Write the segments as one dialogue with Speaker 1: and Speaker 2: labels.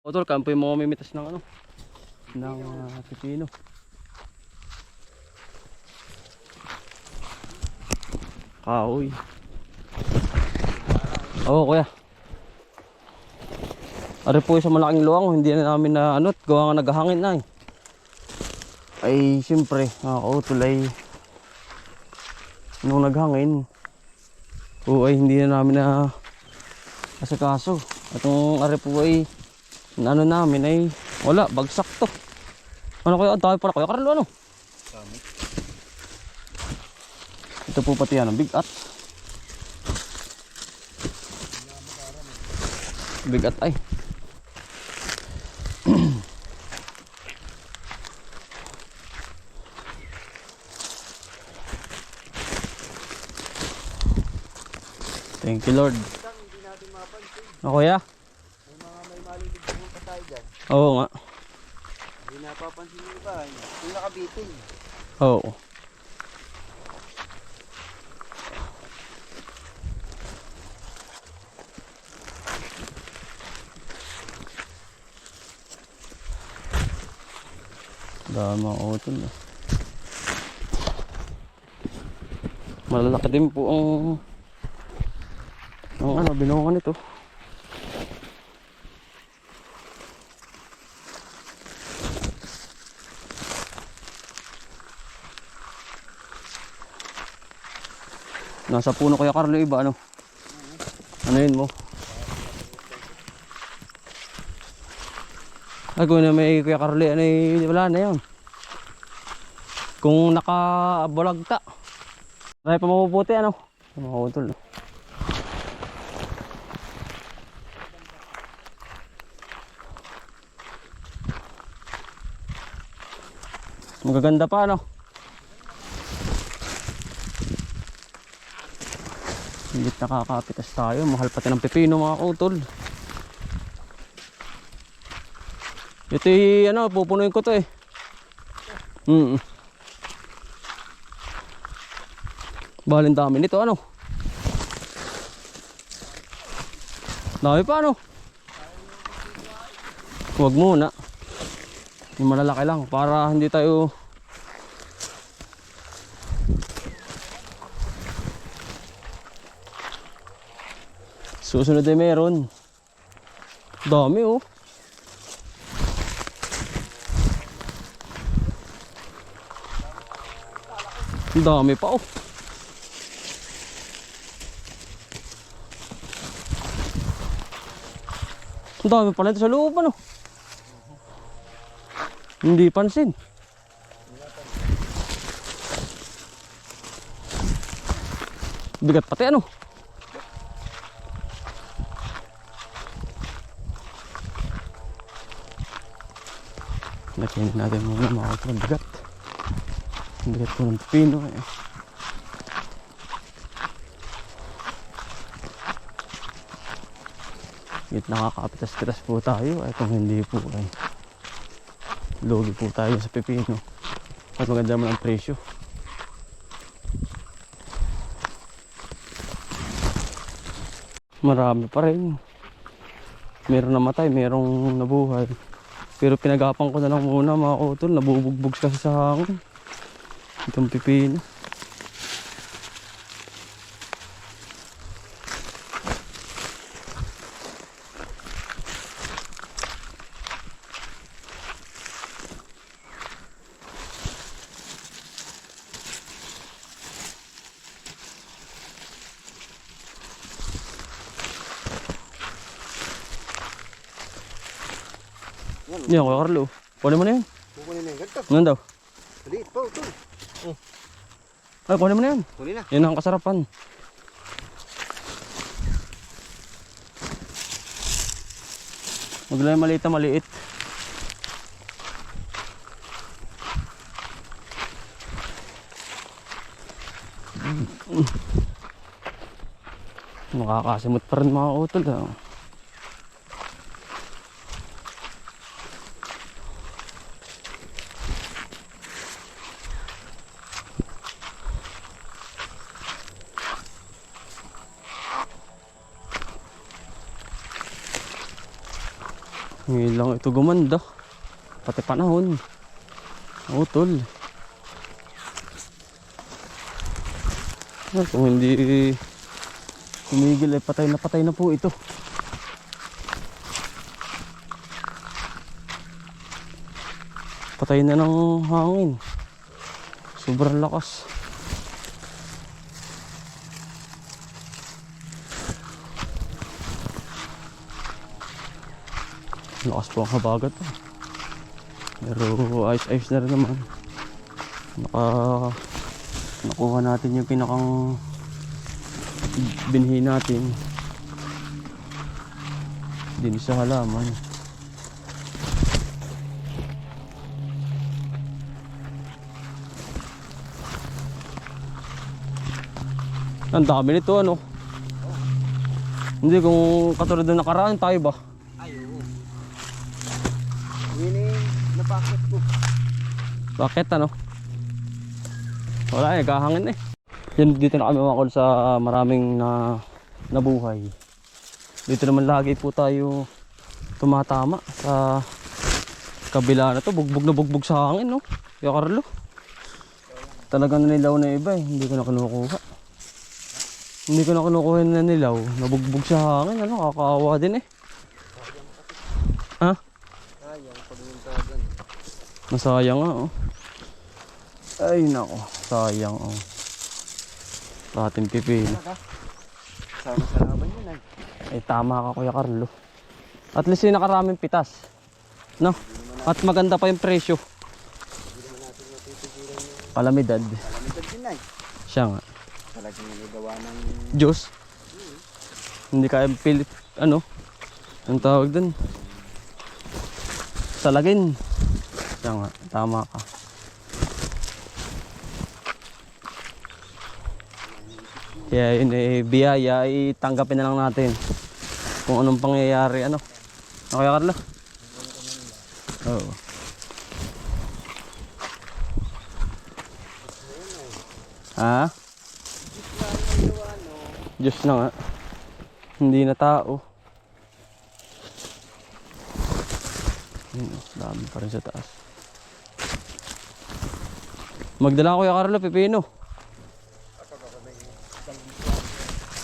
Speaker 1: Utol, kampo yung mga mimitas ng ano, ng pipino. Kahoy. Oo, kuya. Ari po sa malaking luwang, hindi na namin na anot, gawa nga naghahangin na eh. Ay, siyempre, mga kautol ay nung naghangin, o ay hindi na namin na asikaso. At yung ari po ay ano namin ay wala, bagsak to. Ano kaya, ang dami pala kuya Carlo, ano? Ito po pati yan, ang bigat. Bigat ay. Thank you Lord.
Speaker 2: Hindi natin mapansin.
Speaker 1: Ako ya?
Speaker 2: May maliligaw pa tayo dyan.
Speaker 1: Oo nga.
Speaker 2: Hindi napapansin yung iba. Yung nakabitin.
Speaker 1: Oo. Dami mga utol. Malalaki din po ang ano, binungan nito. Nasa puno Kuya Carlo iba ano? Ano yun mo? Ay kung na may Kuya Carlo ano yun, wala na yun. Kung nakabalagta. Marami pa mapuputi ano? Mga utol. Magaganda pa ano? Hindi nakakapitas tayo, mahal pati ng pepino mga kautol. Ito ano, pupunuin ko to eh. Bahalin dami nito ano. Dami pa ano. Huwag muna. Yung malalaki lang para hindi tayo susunod ay meron. Dami oh. Dami pa oh. Dami pa nito sa loob ano. Hindi pansin. Bigat pati ano. Nakinin natin muna mga kapag bigat. Bigat po ng pino eh. Nakakapitas-pitas po tayo. Ay kung hindi po ay logi po tayo sa pepino. At maganda mo ang presyo. Marami pa rin. Meron namatay, merong nabuhay. Pero pinagapan ko na lang muna mga utol. Nabubugbog kasi sa hangin itong pepino. Yan, Kuya Carlo. Kunin mo na yan.
Speaker 2: Kukunin na yung ganito.
Speaker 1: Ngayon daw.
Speaker 2: Maliit pa, ito.
Speaker 1: Ay, kunin mo na yan.
Speaker 2: Kunin na.
Speaker 1: Yan ang kasarapan. Maglay maliit na maliit. Makakasimot pa rin mga utol. Ngayon lang ito gumanda. Pati panahon. Utol. Kung hindi tumigil ay patay na po ito. Patay na ng hangin. Sobrang lakas. Lakas po ang habagat po. Pero ayos na rin naman. Nakuha natin yung pinakang binhi natin din sa halaman. Ang dami nito ano. Hindi kung katulad na nakaraan tayo ba?
Speaker 2: Ay, oo. Yun napakit ko.
Speaker 1: Bakit ano? Wala kahangin eh. Yan, dito na kami makakul sa maraming nabuhay. Dito naman lagi po tayo tumatama sa kabila na to. Bugbog na bugbog sa hangin no. Kaya Carlo. Talagang nanilaw na iba eh. Hindi ko na kinukuha. Hindi ko na kinukuha na nilaw. Nabugbog sa hangin. Ano, kakaawa din eh. Ha?
Speaker 2: Sayang pag mintagan.
Speaker 1: Masayang nga oh. Ay nako, sayang oh. Ating pipili.
Speaker 2: Sama sa laban yun ay.
Speaker 1: Ay tama ka Kuya Carlo. At least yung nakaraming pitas. No? At maganda pa yung presyo. Palamidad.
Speaker 2: Palamidad din ay.
Speaker 1: Siya nga.
Speaker 2: Talagang nagawa ng...
Speaker 1: Diyos. Hindi kaya pilit, ano? Ang tawag dun. Salagin. Siya nga, tama ka. Kaya yun eh, biyaya ay tanggapin na lang natin. Kung anong pangyayari, ano? Okay, Carlo? Oo. Ha? Diyos na nga. Hindi na tao. Dami pa rin sa taas. Magdala ko Kuya Carlo, pipino.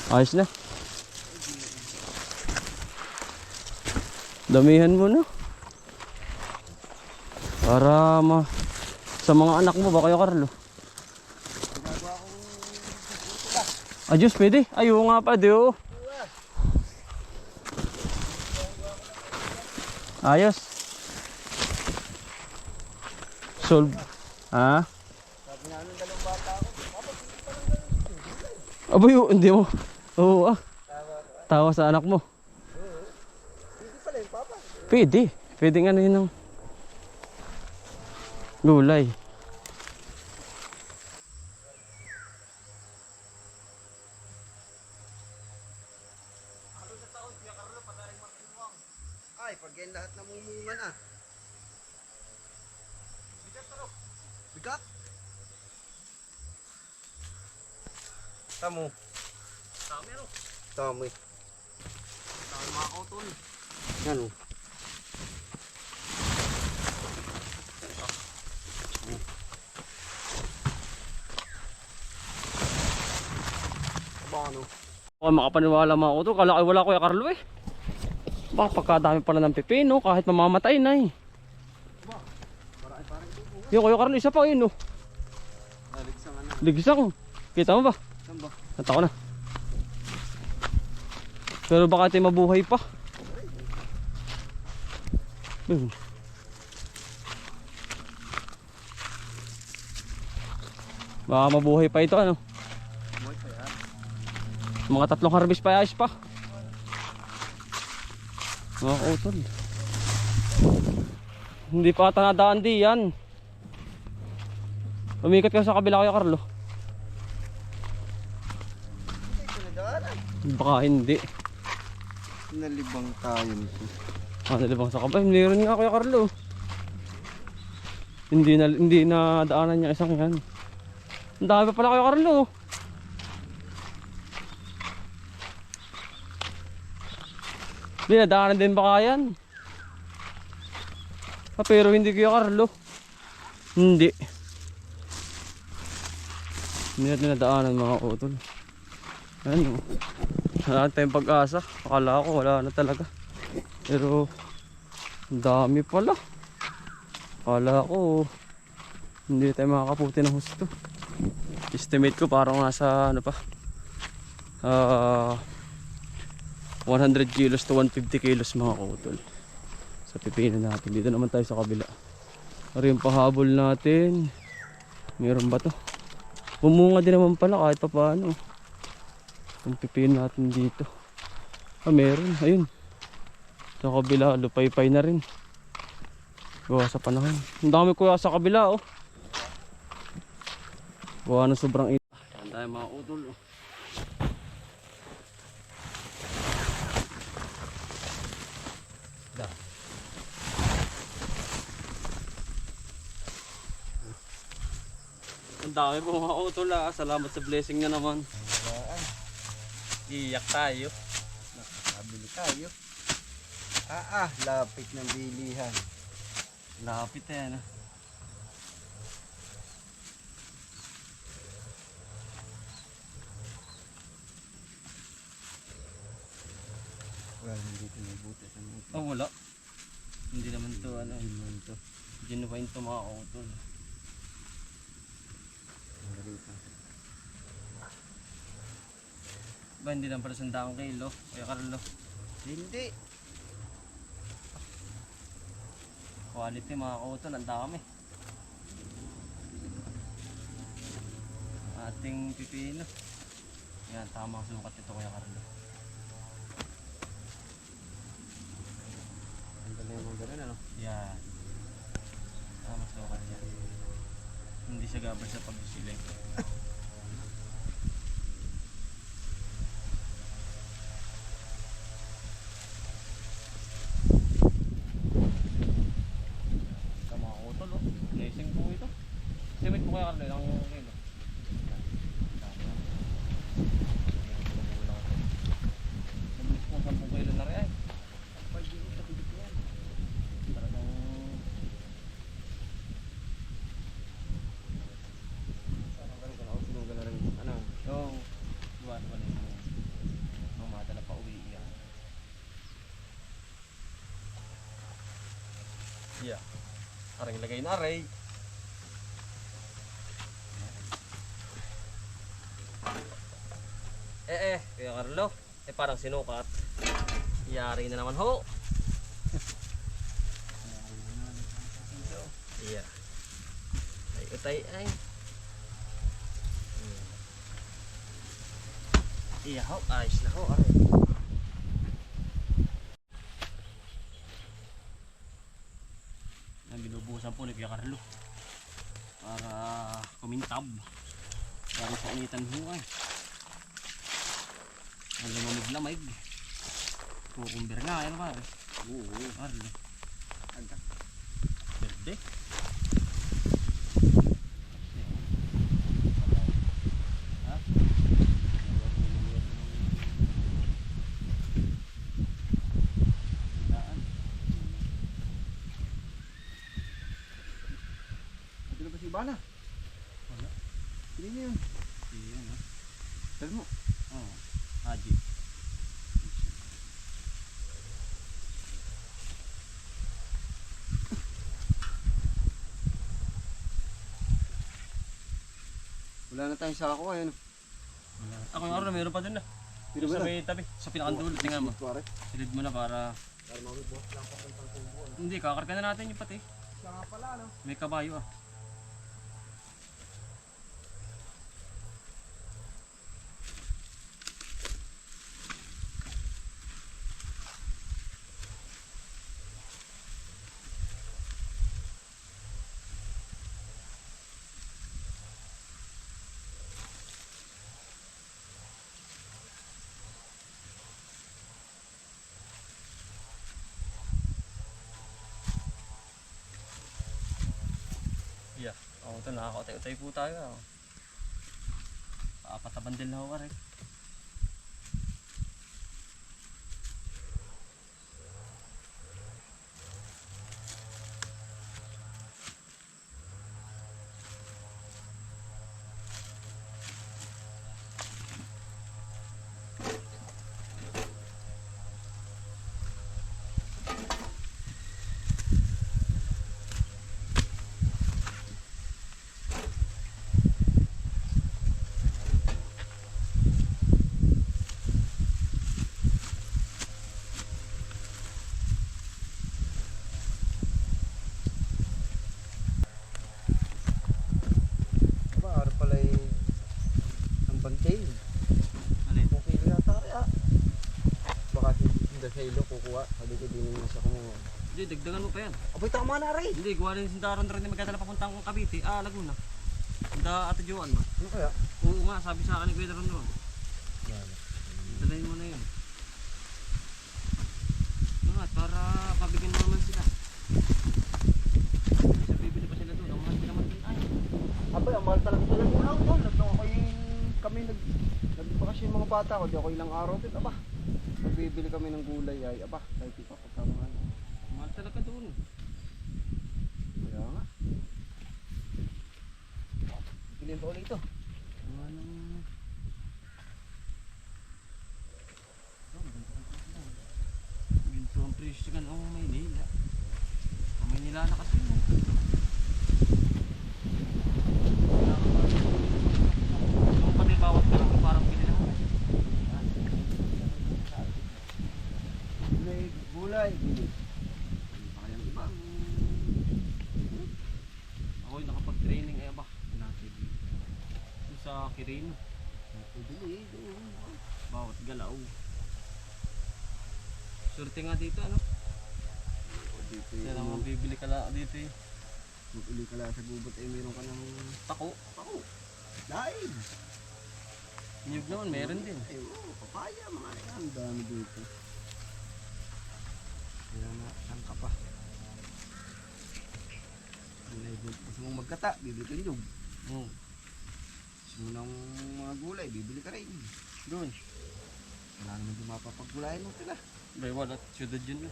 Speaker 1: Ayos na. Damihan mo na. Para sa mga anak mo ba Kuya Carlo? Diyos, pwede. Ayaw nga pa, diyo. Ayos. Solve. Ha?
Speaker 2: Sabi nga nung dalawang bata ako,
Speaker 1: Aboy, hindi mo. Oo Tawa sa anak mo.
Speaker 2: hindi pala yung papa.
Speaker 1: Pwede. Pwede nga na yun ng gulay.
Speaker 2: Ay, pag yan lahat namumunga na. Bigat? Tamo.
Speaker 1: Dami ano?
Speaker 2: Tamo eh.
Speaker 1: Dami mga kautol.
Speaker 2: Ano? Ano?
Speaker 1: Baka makapaniwala mga kautol. Kala ko wala Kuya Carlo eh. Baka pagkadami pala ng pipino kahit mamamatay na eh. Yung Kuya Carlo, isa pa yun oh.
Speaker 2: Naligsang ano?
Speaker 1: Ligisang. Kita mo ba?
Speaker 2: Saan ba?
Speaker 1: Nata ko na. Pero baka tayo mabuhay pa. Baka mabuhay pa ito ano.
Speaker 2: Moy pa yan.
Speaker 1: Mga 3 harvest pa ayos pa. Mga kautol. Hindi pa ata nadaan di yan. Umikat ka sa kabila Kuya Carlo.
Speaker 2: Hindi ko nadaanan.
Speaker 1: Baka hindi.
Speaker 2: Nalibang tayo nito.
Speaker 1: Nalibang sa kabila. Hindi rin nga Kuya Carlo. Hindi na daanan niya isang yan. Ang dami pa pala Kuya Carlo. Hindi na daanan din baka yan. Pero hindi Kuya Carlo. Hindi. Hindi natin nadaanan mga utol. Ano? Wala tayong pag-asa. Akala ko wala na talaga. Pero ang dami pala. Akala ko hindi tayo makakaputi ng husto. Estimate ko parang nasa ano pa 100 kilos to 150 kilos mga kautol sa pipino natin. Dito naman tayo sa kabila. Ano yung pahabol natin? Meron ba to? Pumunga din naman pala kahit pa paano. Yung pipino natin dito. Meron. Ayun. Sa kabila, lupay-pay na rin. Gawa sa panahon. Ang dami kuya sa kabila oh. Gawa na sobrang init. Saan tayo mga utol oh. Ang dami po mga utol ah. Salamat sa blessing na naman. Iyak tayo.
Speaker 2: Nakabili tayo. Lapit ng bilihan.
Speaker 1: Lapit eh no.
Speaker 2: Well, hindi ito may buti sa mga ito.
Speaker 1: Oh wala. Hindi naman to ano. Genuine to mga utol. Ba hindi lang pala 100 kilo. Kuya Carlo.
Speaker 2: Hindi.
Speaker 1: Quality mga utol. Ang dami. Ating pipino. Yan tamang sukat ito Kuya Carlo.
Speaker 2: Ang dali mo ganun ano?
Speaker 1: Yan. Tamang sukat yan. Hindi siya gabal sa pagsisilay. Simit mo kaya Carlo, ilang kilo? Nabilis kong 10 kilo na rin ay. Talagang yung buwan wala yung madala pa uwi yan. Yeah. Arang ilagay na aray. Kuya Carlo, parang sinukat. Yari na naman ho. Iya. Ay utay ay. Iya ho, ayos na ho. Aray. Ang binubusan po ni Kuya Carlo para kumintab. Para sa initan ho ay. Ang lamamig-lamig. Kukumber nga, ano ba? Oo. Arlo. Anda. Berde. Ha? Daan.
Speaker 2: Ito na ba si Ibana?
Speaker 1: Wala.
Speaker 2: Hindi niya yun.
Speaker 1: Iyan ha.
Speaker 2: Sabi mo.
Speaker 1: Oo. Haji.
Speaker 2: Wala na tayong sako ngayon.
Speaker 1: Ako yung araw, mayroon pa dun na.
Speaker 2: Pero
Speaker 1: Sa
Speaker 2: ba
Speaker 1: may tabi, sa pinakandulot. Tingnan mo.
Speaker 2: Pare.
Speaker 1: Silid mo na para... Hindi, kakarga na natin yung pati.
Speaker 2: Siya nga pala no.
Speaker 1: May kabayo ah. Yeah. Ito nakakautay-utay po tayo. Apat na bandel na ho rin.
Speaker 2: sale.
Speaker 1: Alin?
Speaker 2: Kung kilo yata kaya. Baka hindi sa ilo kukuha. Sabi ko din naman siya kumuha.
Speaker 1: Hindi, dagdagan mo pa yan.
Speaker 2: Abay tama na rin.
Speaker 1: Hindi, gawa rin si Daron rin magkadala papuntang Cavite. Laguna. Handa Ate Joan ba?
Speaker 2: Ano kaya?
Speaker 1: Oo nga, sabi sa akin ni Kuya Daron doon.
Speaker 2: Yan.
Speaker 1: Dalayin mo na yun. Nga, para pabigyan mo naman sila. Kasi bibili pa sila doon. Ang mahal naman din ay.
Speaker 2: Abay, ang mahal talaga talaga unaw doon. Nagtong ako kami nagbakasyon yung mga bata ko. Di ako ilang araw din. Aba, nagbibili kami ng gulay ay. Aba, kahit di pa kasama.
Speaker 1: Mahal talaga doon.
Speaker 2: Kaya nga. Bilhin pa ulit ito.
Speaker 1: Anong... Ginto ang presyo kan ang Maynila. Ang Maynila na kasi yun. Yung pati bawat ka lang parang pinilahan.
Speaker 2: Gulay, gulay. Bili.
Speaker 1: Pakayang iba. Ako'y nakapag-training eh ba? Natin. Yung sa Kirino.
Speaker 2: Bili.
Speaker 1: Bawat galaw. Surte nga dito ano?
Speaker 2: Dito
Speaker 1: Kaya naman bibili ka lang dito eh.
Speaker 2: mag-uli ka lang sa gubot ay meron ka ng
Speaker 1: Tako.
Speaker 2: pako. Daig.
Speaker 1: Niyog naman meron din.
Speaker 2: Ay, oo, papaya, mga yan. Ang dami dito. Kaya na, saan ka pa? Gusto mong magkata, bibili ka niyog. Gusto mo ng mga gulay, bibili ka rin.
Speaker 1: Doon.
Speaker 2: Wala naman di mapapagulayan mo sila.
Speaker 1: Bay wala. Siyudad yun na.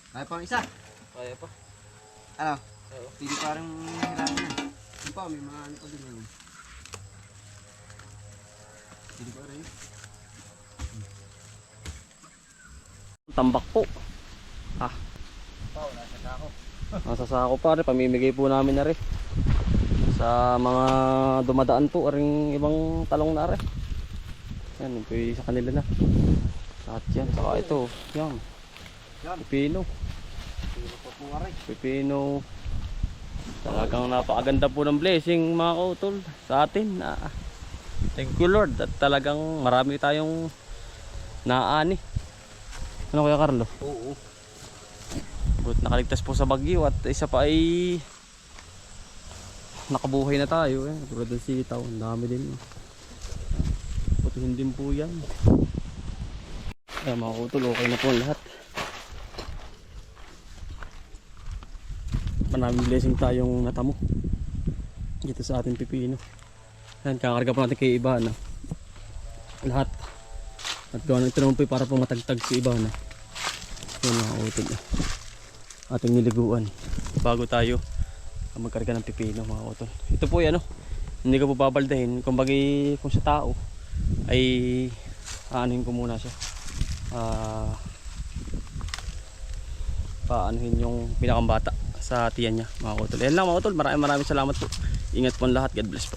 Speaker 2: Kaya pang isa.
Speaker 1: Kaya pa.
Speaker 2: Ano?
Speaker 1: Oo.
Speaker 2: Hindi parang hirapan na. Yung pa, may mga ano pa din yun. Hindi pa rin.
Speaker 1: Tambak po.
Speaker 2: Pa, wala sa tako.
Speaker 1: Nasa sako pa rin. Pamimigay po namin na rin. Sa mga dumadaan po. Aring ibang talong na rin. Yan. Ito yung sa kanila na. Lahat yan. Saka ito. Yan.
Speaker 2: Yan.
Speaker 1: Pipino.
Speaker 2: Hindi pa po nga rin.
Speaker 1: Pipino. Talagang napakaganda po ng blessing mga kautol sa atin. Thank you Lord. At talagang marami tayong naani. Ano Kuya Carlo?
Speaker 2: Oo.
Speaker 1: But nakaligtas po sa bagyo at isa pa ay nakabuhay na tayo eh. Tulad ng sitaw, ang dami din. Putuhin din po yan. Ayan mga kautol, okay na po ang lahat. Maraming blessing tayong natamo dito sa ating pipino. Ayan, kakarga po natin kay Ibana lahat. At gawin ito naman po para po matagtag si Ibana. Ayan mga kautol, ating niliguan bago tayo magkarga ng pipino mga kautol. Ito po yan, hindi ko po babaldahin. Kung sa tao ay aanuhin ko muna siya. Paanuhin yung pinakambata sa tiyan niya mga kautol. Yan lang mga kautol, maraming salamat po. Ingat po ang lahat. God bless po.